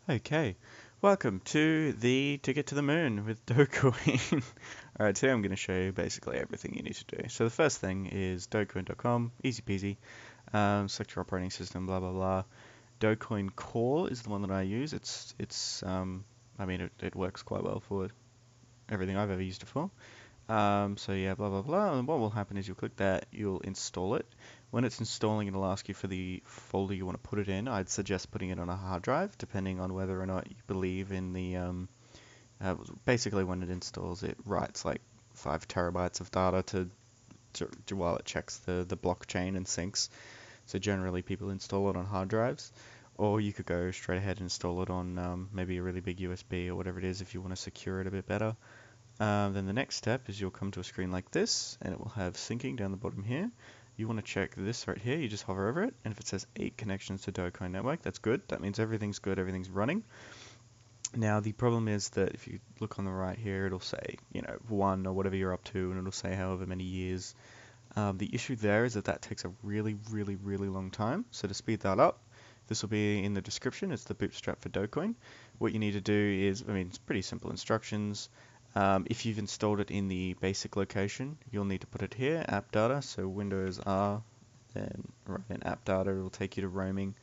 Okay, welcome to the Ticket to the Moon with DogeCoin. Alright, today I'm going to show you basically everything you need to do. So the first thing is DogeCoin.com, easy peasy. Select your operating system, blah blah blah. DogeCoin Core is the one that I use. It works quite well for everything I've ever used it for. So yeah, blah blah blah. And what will happen is you'll click that, you'll install it. When it's installing, it'll ask you for the folder you want to put it in. I'd suggest putting it on a hard drive, depending on whether or not you believe in the. Basically, when it installs, it writes like 5 terabytes of data while it checks the blockchain and syncs. So generally, people install it on hard drives, or you could go straight ahead and install it on maybe a really big USB or whatever it is if you want to secure it a bit better. Then the next step is you'll come to a screen like this, and it will have syncing down the bottom here. You want to check this right here, you just hover over it, and if it says 8 connections to DogeCoin network, that's good. That means everything's good, everything's running. Now the problem is that if you look on the right here, it'll say, 1 or whatever you're up to, and it'll say however many years. The issue there is that takes a really, really, really long time. So to speed that up, this will be in the description. It's the bootstrap for DogeCoin. What you need to do is, it's pretty simple instructions. If you've installed it in the basic location, you'll need to put it here, app data, so Windows R, then right in app data, it will take you to roaming.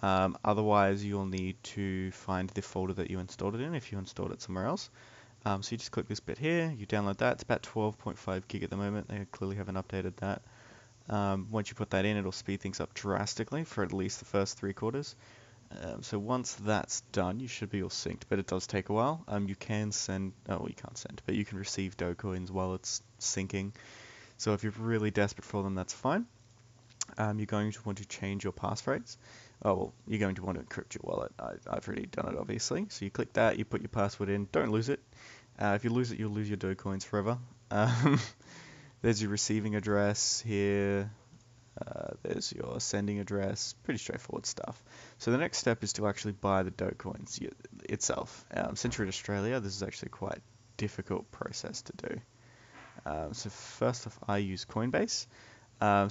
Otherwise, you'll need to find the folder that you installed it in if you installed it somewhere else. So you just click this bit here, you download that. It's about 12.5 gig at the moment. They clearly haven't updated that. Once you put that in, it'll speed things up drastically for at least the first 3 quarters. So once that's done, you should be all synced, but it does take a while. You can send, oh, well, you can't send, but you can receive DogeCoins while it's syncing. So if you're really desperate for them, that's fine. You're going to want to change your passphrase. Oh, well, you're going to want to encrypt your wallet. I've already done it, obviously. So you click that, you put your password in, don't lose it. If you lose it, you'll lose your DogeCoins forever. There's your receiving address here. There's your sending address, pretty straightforward stuff. So the next step is to actually buy the DogeCoins itself. Since you're in Australia, this is actually quite a difficult process to do. So first off, I use Coinbase.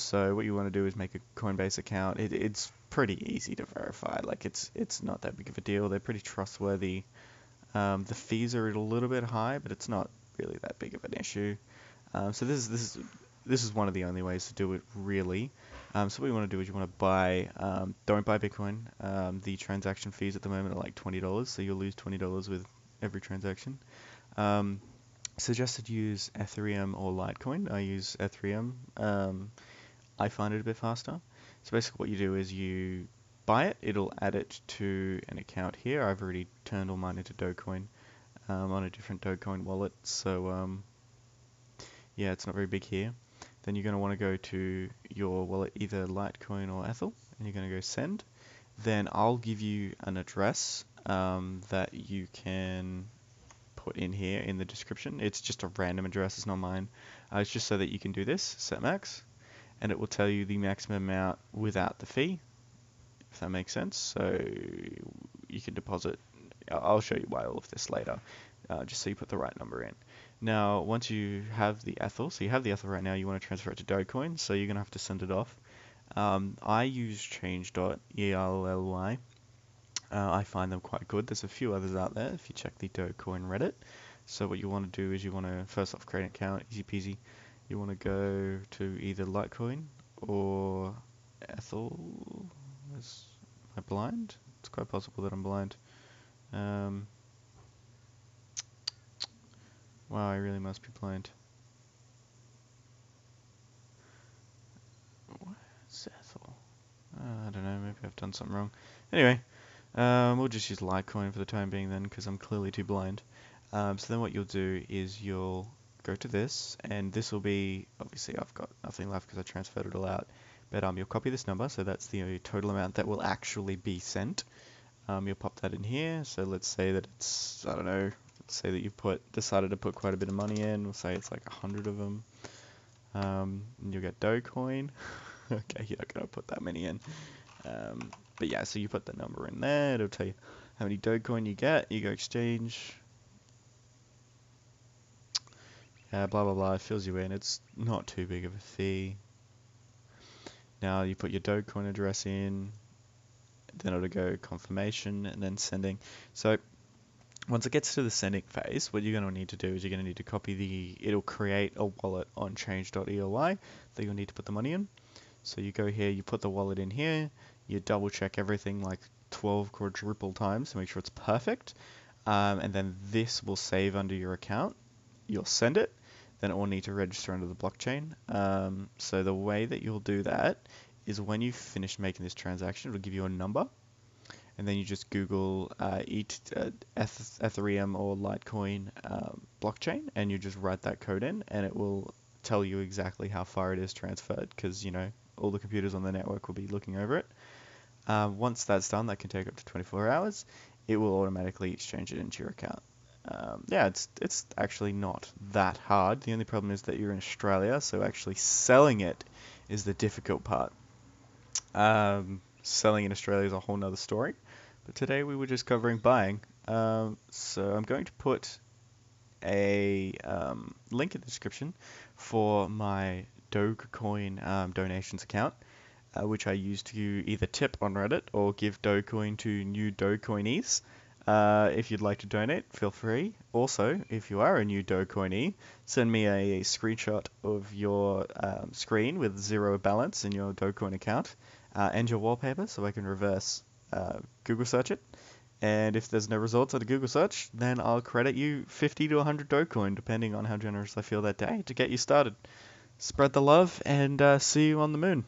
So what you want to do is make a Coinbase account. It's pretty easy to verify. Like it's not that big of a deal. They're pretty trustworthy. The fees are a little bit high, but it's not really that big of an issue. So this is one of the only ways to do it, really. So what you want to do is you want to buy, don't buy Bitcoin. The transaction fees at the moment are like $20, so you'll lose $20 with every transaction. Suggested use Ethereum or Litecoin. I use Ethereum. I find it a bit faster. So basically what you do is you buy it, it'll add it to an account here. I've already turned all mine into Dogecoin on a different Dogecoin wallet. So yeah, it's not very big here. Then you're going to want to go to your wallet, either Litecoin or Ethel, and you're going to go send. Then I'll give you an address that you can put in here in the description. It's just a random address, it's not mine. It's just so that you can do this, set max, and it will tell you the maximum amount without the fee, if that makes sense. So you can deposit. I'll show you why all of this later, just so you put the right number in. Now, once you have the Ethel, so you have the Ethel right now, you want to transfer it to Dogecoin, so you're going to have to send it off. I use change.ely. I find them quite good. There's a few others out there if you check the DogeCoin Reddit. So what you want to do is you want to first off create an account, easy peasy. You want to go to either Litecoin or Ethel. Am I blind? It's quite possible that I'm blind. Wow, I really must be blind. What's Ethel? I don't know, maybe I've done something wrong. Anyway, we'll just use Litecoin for the time being then, because I'm clearly too blind. So then what you'll do is you'll go to this, and this will be, obviously I've got nothing left because I transferred it all out, but you'll copy this number, so that's the total amount that will actually be sent. You'll pop that in here, so let's say that it's, I don't know, let's say that you've decided to put quite a bit of money in, we'll say it's like 100 of them, and you'll get DogeCoin. Okay, you're not going to put that many in. But yeah, so you put the number in there, it'll tell you how many Dogecoin you get, you go exchange, blah blah blah, it fills you in, it's not too big of a fee. Now you put your Dogecoin address in, then it'll go confirmation and then sending. So once it gets to the sending phase, what you're going to need to do is you're going to need to it'll create a wallet on change.ely that you'll need to put the money in. So you go here, you put the wallet in here, you double check everything like 12 quadruple times to make sure it's perfect. And then this will save under your account. You'll send it, then it will need to register under the blockchain. So the way that you'll do that is when you finish making this transaction, it'll give you a number. And then you just Google Ethereum or Litecoin blockchain, and you just write that code in, and it will tell you exactly how far it is transferred, because all the computers on the network will be looking over it. Once that's done, that can take up to 24 hours. It will automatically exchange it into your account. Yeah, it's actually not that hard. The only problem is that you're in Australia, so actually selling it is the difficult part. Selling in Australia is a whole nother story, but today we were just covering buying. So I'm going to put a link in the description for my DogeCoin donations account, which I use to either tip on Reddit or give DogeCoin to new DogeCoinees. If you'd like to donate, feel free. Also, if you are a new DogeCoinee, send me a screenshot of your screen with 0 balance in your DogeCoin account and your wallpaper so I can reverse Google search it. And if there's no results at a Google search, then I'll credit you 50 to 100 DogeCoin, depending on how generous I feel that day, to get you started. Spread the love, and see you on the moon.